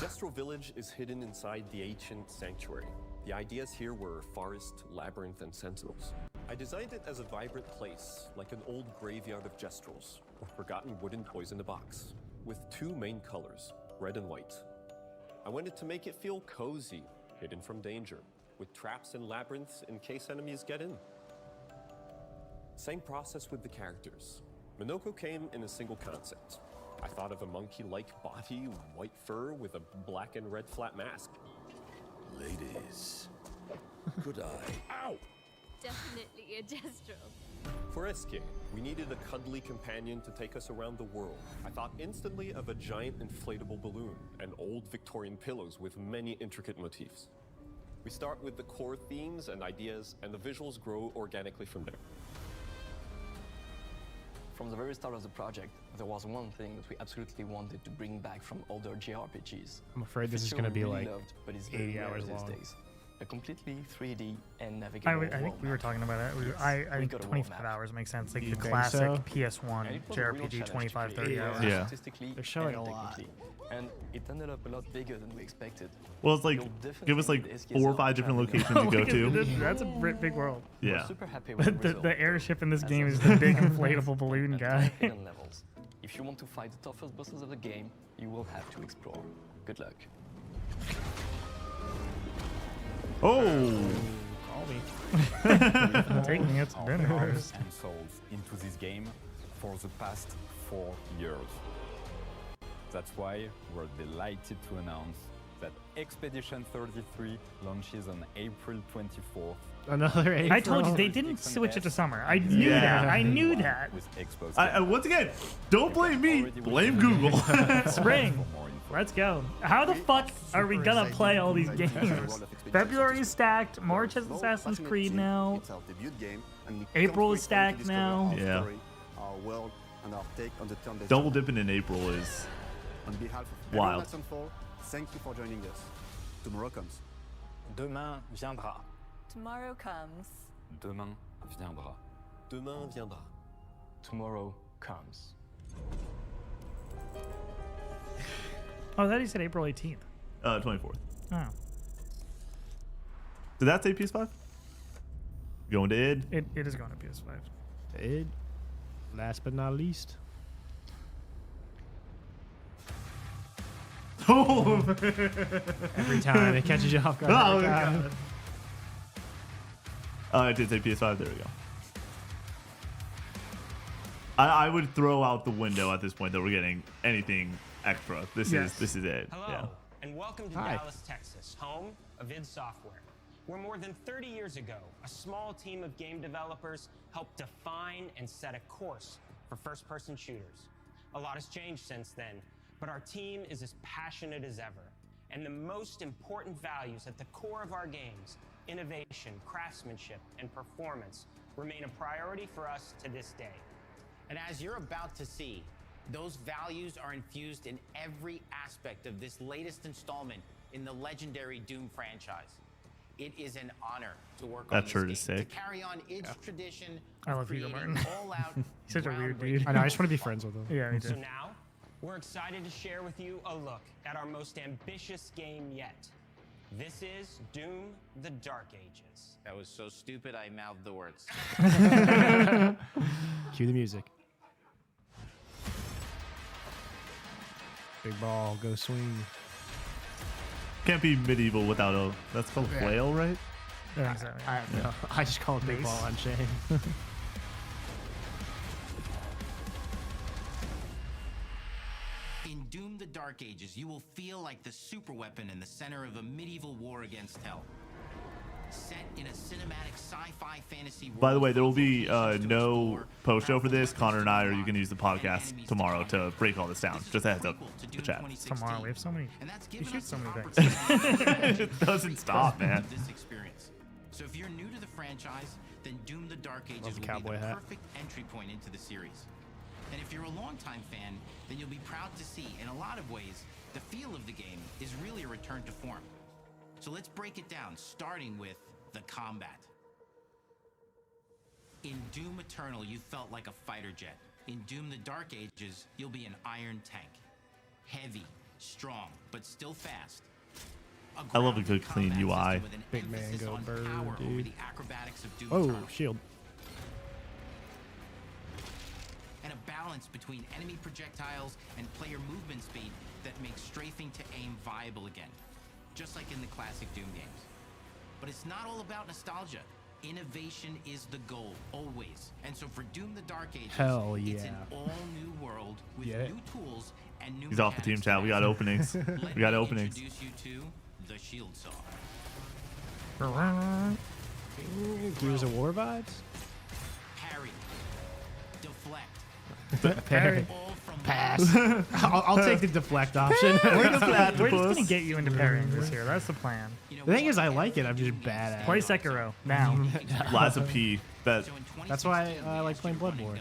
X: Gestrel Village is hidden inside the ancient sanctuary. The ideas here were forest, labyrinth, and sentinels. I designed it as a vibrant place, like an old graveyard of Gestrels, or forgotten wooden toys in a box, with two main colors, red and white. I wanted to make it feel cozy, hidden from danger, with traps and labyrinths in case enemies get in. Same process with the characters. Monoko came in a single concept. I thought of a monkey-like body, white fur with a black and red flat mask.
G: Ladies, could I?
X: Ow!
R: Definitely a gestural.
X: For SK, we needed a cuddly companion to take us around the world. I thought instantly of a giant inflatable balloon and old Victorian pillows with many intricate motifs. We start with the core themes and ideas, and the visuals grow organically from there.
T: From the very start of the project, there was one thing that we absolutely wanted to bring back from older JRPGs.
B: I'm afraid this is
T: Feature
B: going to be
T: really
B: like
T: loved, but it's
B: 80
T: very rare
B: hours
T: these
B: long.
T: days. A completely 3D and navigable
C: I think we were talking about it. I think
T: got a
C: 25
T: roadmap.
C: hours makes sense. Like
B: You
C: the
B: think
C: classic
B: so?
C: PS1
T: And it was a real
C: JRPG,
T: challenge to
C: 25,
T: create
C: 30
T: it,
C: hours.
A: Yeah.
T: artistically
B: They're showing
T: and
B: a lot.
T: technically. And it ended up a lot bigger than we expected.
A: Well, it's like,
T: You'll definitely
A: give us like
T: need SKS
A: 4 or 5 different
T: traveling
A: locations to go to.
C: That's a big world.
A: Yeah.
T: We're super happy with the result.
C: The airship in this
T: As
C: game
T: a
C: is the big
T: result,
C: inflatable balloon
T: and
C: guy.
T: hidden levels. If you want to fight the toughest bosses of the game, you will have to explore. Good luck.
A: Oh!
B: Call me.
C: Take me out to
U: Our
C: dinner.
U: hearts and souls into this game for the past 4 years. That's why we're delighted to announce that Expedition 33 launches on April 24th.
B: Another April.
C: I told you they didn't switch it to summer. I knew that. I knew that.
U: With Xbox
A: Once again, don't blame me. Blame Google.
C: Spring. Let's go. How the fuck are we gonna play all these games? February is stacked. March has Assassin's Creed now.
S: It's our debut game, and we
C: April
S: can't
C: is
S: wait
C: stacked
S: to discover
C: now.
S: our
A: Yeah.
S: story, our world, and our take on the turn-based
A: Double
S: genre.
A: dipping in April is
S: On behalf of
A: wild.
S: everyone at Sunfall, thank you for joining us. Tomorrow comes.
W: Demain viendra.
L: Tomorrow comes.
U: Demain viendra.
X: Demain viendra.
T: Tomorrow comes.
C: Oh, that he said April 18th.
A: 24th.
C: Oh.
A: Did that say PS5? Going to id?
C: It is going to PS5.
B: Id. Last but not least.
A: Oh!
B: Every time it catches you off guard.
A: Oh,
B: every time.
A: God. Oh, it did say PS5. There we go. I would throw out the window at this point that we're getting anything extra. This is it.
H: Hello,
A: Yeah.
H: and welcome to
B: Hi.
H: Dallas, Texas, home of id Software, where more than 30 years ago, a small team of game developers helped define and set a course for first-person shooters. A lot has changed since then, but our team is as passionate as ever. And the most important values at the core of our games, innovation, craftsmanship, and performance, remain a priority for us to this day.
I: And as you're about to see, those values are infused in every aspect of this latest installment in the legendary Doom franchise. It is an honor to work on
A: That
I: this
A: shirt
I: game,
A: is sick.
I: to carry on its tradition
C: I
I: of
C: love Hugo
I: creating
C: Martin.
I: all-out,
C: He's such a weird dude.
B: I know. I just want to be friends with him.
C: Yeah, me too.
H: So now, we're excited to share with you a look at our most ambitious game yet. This is Doom: The Dark Ages.
I: That was so stupid I mouthed the words.
B: Cue the music. Big ball, go swing.
A: Can't be medieval without a. That's called
B: Yeah.
A: flail, right?
C: I think so,
B: I,
C: yeah.
B: no, I just call it big
C: Mace.
B: ball on chain.
I: In Doom: The Dark Ages, you will feel like the superweapon in the center of a medieval war against hell. Set in a cinematic sci-fi fantasy world.
A: By the way, there will be no post show for this. Connor and I are you can use the podcast tomorrow to break all this down. Just a heads up, the chat.
C: Tomorrow we have so many. We shoot so many things.
A: It doesn't stop, man.
I: This experience. So if you're new to the franchise, then Doom: The Dark Ages
B: Love the
I: will
B: cowboy
I: be the
B: hat.
I: perfect entry point into the series. And if you're a longtime fan, then you'll be proud to see, in a lot of ways, the feel of the game is really a return to form. So let's break it down, starting with the combat. In Doom Eternal, you felt like a fighter jet. In Doom: The Dark Ages, you'll be an iron tank. Heavy, strong, but still fast.
A: I love a good clean UI.
B: Big man go bird,
I: Over
B: dude.
I: the acrobatics of Doom
B: Oh,
I: Eternal.
B: shield.
I: And a balance between enemy projectiles and player movement speed that makes strafing to aim viable again. just like in the classic Doom games. But it's not all about nostalgia. Innovation is the goal, always. And so for Doom the Dark Ages,
B: Hell
I: it's
B: yeah.
I: an all-new world with new tools and new
A: He's off the team chat. We got openings. We got openings.
I: introduce you to the Shield Saw.
B: Gears of War vibes?
I: Parry. Deflect.
B: Parry. Pass. I'll take the deflect option.
C: We're just gonna get you into parrying this year. That's the plan.
B: The thing is, I like it. I'm just bad at
C: Play
B: it.
C: Sekiro now.
A: Lots of P. Bet.
B: That's why I like playing Bloodborne.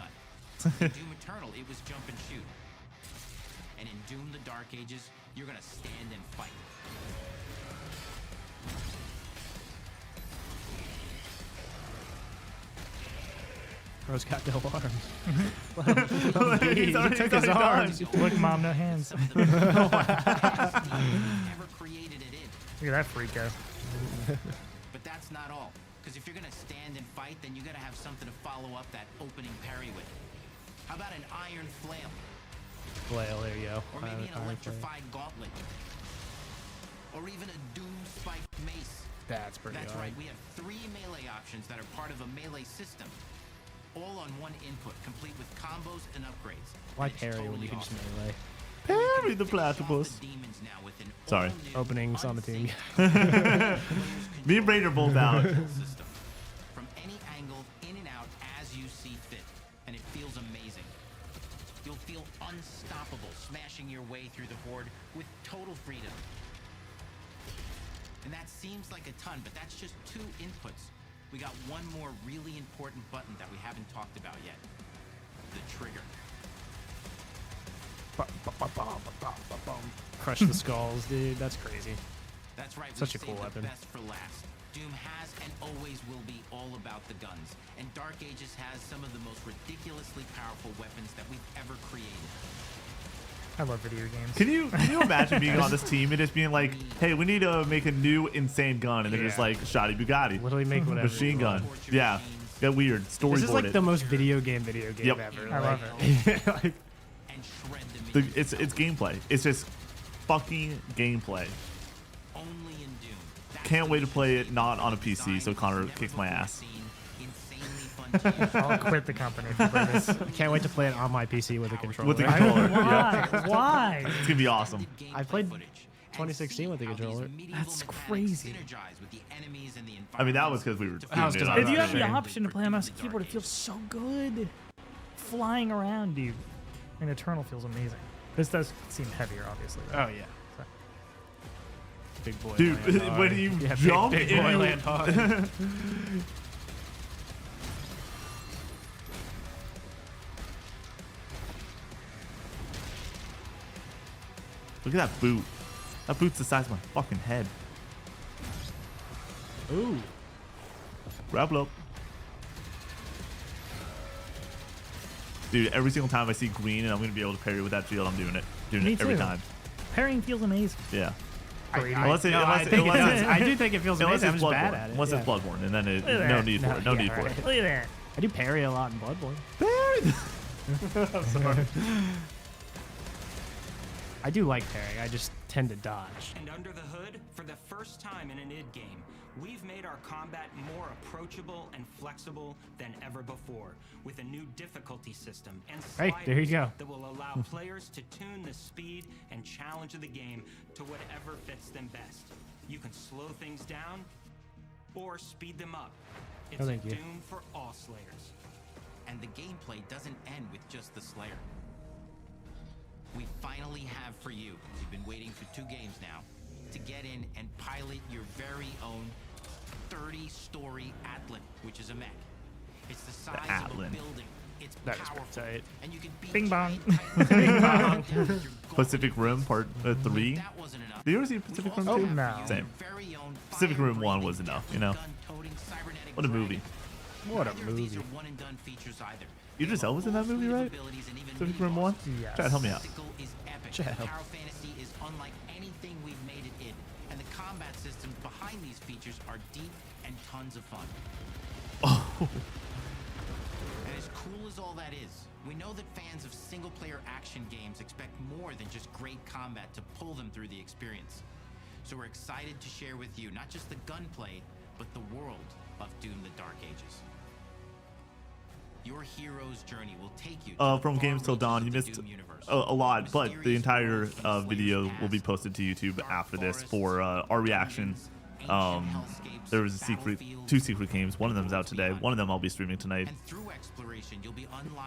I: In Doom Eternal, it was jump and shoot. And in Doom the Dark Ages, you're gonna stand and fight.
B: Bro's got no arms.
A: He's
B: He
A: already
B: took
A: done
B: his
A: it.
B: arms.
C: Look, mom, no hands.
I: Ever created it in.
C: Look at that freako.
I: But that's not all. Because if you're gonna stand and fight, then you gotta have something to follow up that opening parry with. How about an iron flail?
B: Flail, there you go.
I: Or maybe an electrified gauntlet. Or even a doom spiked mace.
B: That's pretty
I: That's
B: hard.
I: right, we have 3 melee options that are part of a melee system. All on one input, complete with combos and upgrades.
B: Why parry when you can just melee?
A: Parry the platypus. Sorry.
B: Openings on the team.
A: Me and Brady are both out.
I: From any angle, in and out, as you see fit. And it feels amazing. You'll feel unstoppable, smashing your way through the horde with total freedom. And that seems like a ton, but that's just 2 inputs. We got one more really important button that we haven't talked about yet. The trigger.
B: Crush the skulls, dude. That's crazy.
I: That's right.
B: Such a
I: we
B: cool
I: saved the
B: weapon.
I: best for last. Doom has and always will be all about the guns. And Dark Ages has some of the most ridiculously powerful weapons that we've ever created.
C: I love video games.
A: Can you imagine being on this team and just being like, hey, we need to make a new insane gun, and they're just like, shoddy Bugatti.
B: Literally make whatever.
A: Machine
B: you
A: gun.
B: want.
A: Yeah. Get weird. Storyboard
B: This is like
A: it.
B: the most video game
A: Yep.
B: ever.
C: I love
B: it. Like,
A: It's gameplay. It's just fucking gameplay.
I: Only in Doom.
A: Can't wait to play it not on a PC so Connor kicks my ass.
C: I'll quit the company if you play this.
B: Can't wait to play it on my PC with a controller.
A: With the controller.
C: Why?
A: Yeah.
C: Why?
A: It's gonna be awesome.
B: I played 2016 with the controller.
C: That's crazy.
A: I mean, that was because we were.
C: If you have the option to play on mouse and keyboard, it feels so good. Flying around, dude. And Eternal feels amazing. This does seem heavier, obviously. Though.
B: Oh yeah.
C: So.
B: Big boy.
A: Dude,
B: land hard.
A: when you
B: Yeah,
A: jump
B: big
A: and
B: boy
A: you-
B: land hard.
A: Look at that boot. That boot's the size of my fucking head.
B: Ooh.
A: Grapple up. Dude, every single time I see green and I'm gonna be able to parry with that shield, I'm doing it. Doing
C: Me
A: it every
C: too.
A: time.
C: Parrying feels amazing.
A: Yeah.
B: I do think it feels amazing. I'm just bad at it.
A: Unless
B: yeah.
A: it's Bloodborne, and then it,
C: Look at
A: no
C: that.
A: need for it. No
B: yeah,
A: need for
B: right.
A: it.
C: Look at that.
B: I do parry a lot in Bloodborne.
A: I'm sorry.
B: I do like parrying. I just tend to dodge.
H: And under the hood, for the first time in an id game, we've made our combat more approachable and flexible than ever before, with a new difficulty system and
B: Hey, there you go.
H: that will allow players to tune the speed and challenge of the game to whatever fits them best. You can slow things down or speed them up. It's
B: Oh,
H: a
B: thank you.
H: Doom for all Slayers.
I: And the gameplay doesn't end with just the Slayer. We finally have for you, you've been waiting for 2 games now, to get in and pilot your very own 30-story Atlan, which is a mech. It's the size of a
A: Atlan.
I: building. It's
B: That is
I: powerful,
B: tight.
I: and you can beat
C: Bing bong.
B: Bing bong.
A: Pacific Rim Part 3.
I: That wasn't enough.
A: Did you ever see Pacific Rim 2?
C: Oh, no.
A: Same.
I: Very own
A: Pacific Rim 1
I: fire-breathing,
A: was enough, you know?
I: gun-toting cybernetic
A: What a
I: dragon.
A: movie.
B: What a
I: Neither of these
B: movie.
I: are one-and-done features either.
A: Idris Elba was in that movie, right?
I: Abilities and even
A: Pacific
I: mini
A: Rim 1?
C: Yes.
A: Chad, help me out.
I: Mystical is epic.
A: Chad.
I: Power Fantasy is unlike anything we've made it in, and the combat systems behind these features are deep and tons of fun.
A: Oh.
I: And as cool as all that is, we know that fans of single-player action games expect more than just great combat to pull them through the experience. So we're excited to share with you not just the gunplay, but the world of Doom: The Dark Ages. Your hero's journey will take you
A: from Games Till Dawn. You missed a lot, but the entire video will be posted to YouTube after this for our reaction. There was two secret games. One of them's out today. One of them I'll be streaming tonight.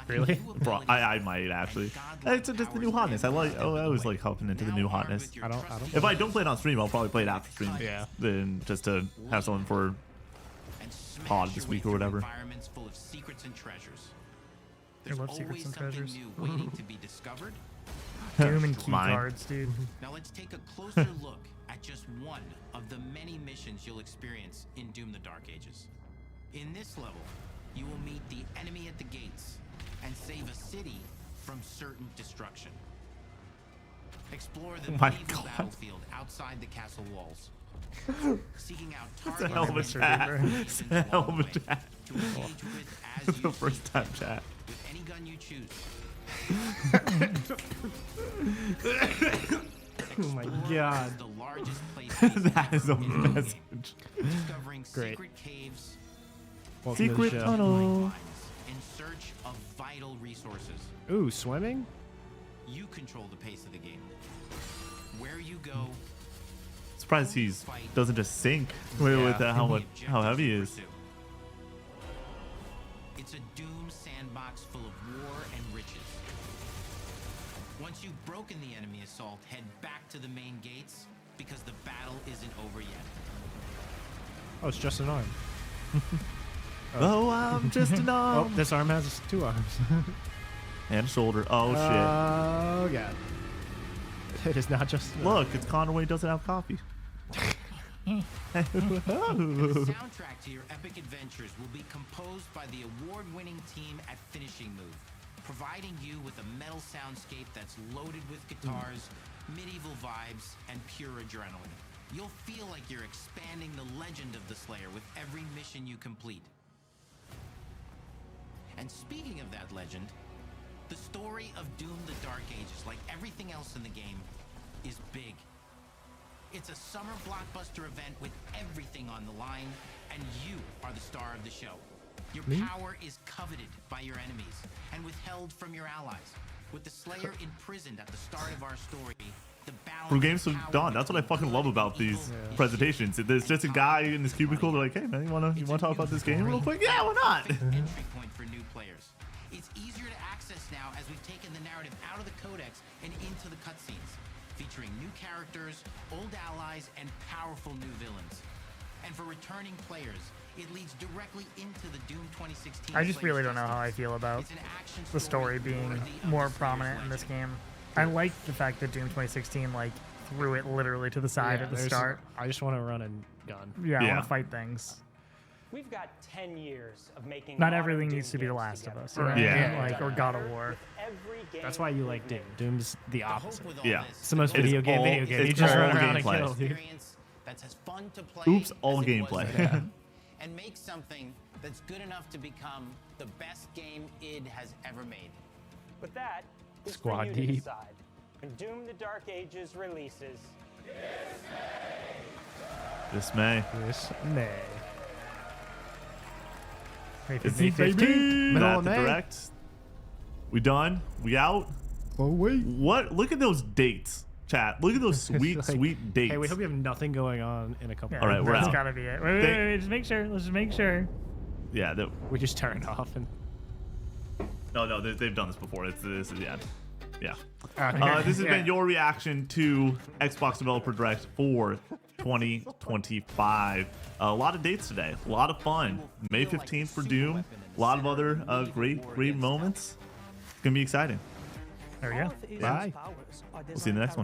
B: Really?
A: Bro, I might actually. It's just the new hotness. I always like hopping into the new hotness.
B: I don't.
A: If I don't play it on stream, I'll probably play it after stream.
B: Yeah.
A: Then just to have someone for pod this week or whatever.
I: Environments full of secrets and treasures.
C: I love secrets and treasures.
I: New waiting to be discovered.
C: Doom and key cards, dude.
I: Now let's take a closer look at just one of the many missions you'll experience in Doom: The Dark Ages. In this level, you will meet the enemy at the gates and save a city from certain destruction. Explore the medieval battlefield outside the castle walls. Seeking out
A: That's a hell of a chat. That's a hell of a chat. That's the first time chat.
I: With any gun you choose.
B: Oh my god.
I: The largest place
A: that is a message.
I: Discovering
B: Great.
I: secret caves.
A: Secret tunnel.
I: In search of vital resources.
B: Ooh, swimming?
I: You control the pace of the game. Where you go.
A: Surprised he doesn't just sink with how heavy he is.
I: It's a Doom sandbox full of war and riches. Once you've broken the enemy assault, head back to the main gates because the battle isn't over yet.
B: Oh, it's just an arm.
A: Oh, I'm just an arm.
B: Oh, this arm has 2 arms.
A: And a shoulder. Oh, shit.
B: Oh, God. It is not just...
A: Look, it's Conway doesn't have coffee.
I: The soundtrack to your epic adventures will be composed by the award-winning team at Finishing Move, providing you with a metal soundscape that's loaded with guitars, medieval vibes, and pure adrenaline. You'll feel like you're expanding the legend of the Slayer with every mission you complete. And speaking of that legend, the story of Doom: The Dark Ages, like everything else in the game, is big. It's a summer blockbuster event with everything on the line, and you are the star of the show. Your power is coveted by your enemies and withheld from your allies. With the Slayer imprisoned at the start of our story, the balance
A: From Games Till Dawn, that's what I fucking love about these presentations. There's just a guy in this cubicle. They're like, "Hey man, you wanna talk about this game real quick? Yeah, why not?"
I: Entry point for new players. It's easier to access now as we've taken the narrative out of the codex and into the cutscenes, featuring new characters, old allies, and powerful new villains. And for returning players, it leads directly into the Doom 2016.
C: I just really don't know how I feel about the story being more prominent in this game. I like the fact that Doom 2016 like threw it literally to the side at the start.
B: I just want to run and gun.
C: Yeah, I want to fight things.
H: We've got 10 years of making.
C: Not everything needs to be The Last of Us, right? Like or God of War.
B: That's why you like Doom. Doom's the opposite.
A: Yeah,
B: it's the most video game. You just run around and kill, dude.
I: That's as fun to play.
A: Oops, all gameplay.
I: And make something that's good enough to become the best game id has ever made.
H: But that is
B: Squad
H: for you to
B: deep.
H: decide. When Doom: The Dark Ages releases.
A: This May.
B: This May.
A: It's May 15th. Middle of May. Direct. We done? We out?
B: Oh wait.
A: What? Look at those dates, chat. Look at those sweet, sweet dates.
B: Hey, we hope you have nothing going on in a couple.
C: Yeah,
A: all right, we're out.
C: That's gotta be it. Wait, just make sure. Let's just make sure.
A: Yeah,
B: we just turn it off and.
A: No, they've done this before. This is the end. Yeah.
B: Okay.
A: This has been your reaction to Xbox Developer Direct for 2025. A lot of dates today. A lot of fun. May 15th for Doom. A lot of other great moments. It's gonna be exciting.
C: There we go.
A: Bye. We'll see you in the next one.